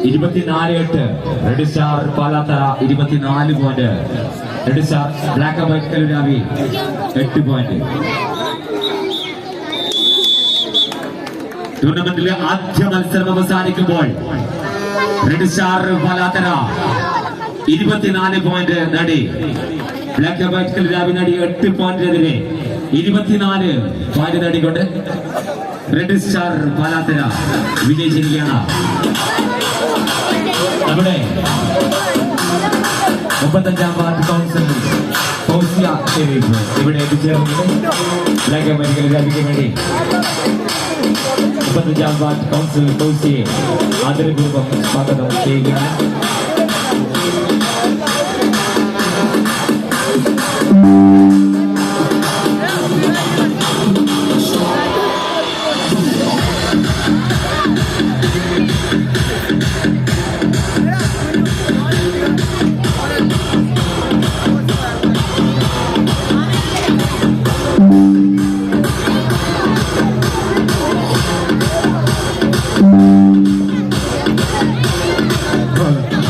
24-8 red star Palathara 24 point. Red star black and white Kalluravi 8 point. ടൂർണമെന്റിലെ ആദ്യ മത്സരം അവസാനിക്കുമ്പോൾ റെഡ് സ്റ്റാർ പാലാത്തറ 24 പോയിന്റ് നേടി. ബ്ലാക്ക് ആൻഡ് വൈറ്റ് കല്ലുരാവി നേടി 8 പോയിന്റിനെതിരെ 24 പോയിന്റ് നേടിക്കൊണ്ട് റെഡ് സ്റ്റാർ പാലാത്തറ വിജയിച്ചിരിക്കുകയാണ്. നമ്മുടെ 35ാം വാർഡ് കൗൺസിൽ ഫൗസിയ ഷെരീഫ് ഇവിടെ എത്തിച്ചേർന്നത് ബ്ലാക്ക് ആൻഡ് വൈറ്റ് കല്ലുരാവിക്ക് വേണ്ടി 35ാം വാർഡ് കൗൺസിൽ ഫൗസിയെ ആദരപൂർവ്വം സ്വാഗതം ചെയ്യുകയാണ്.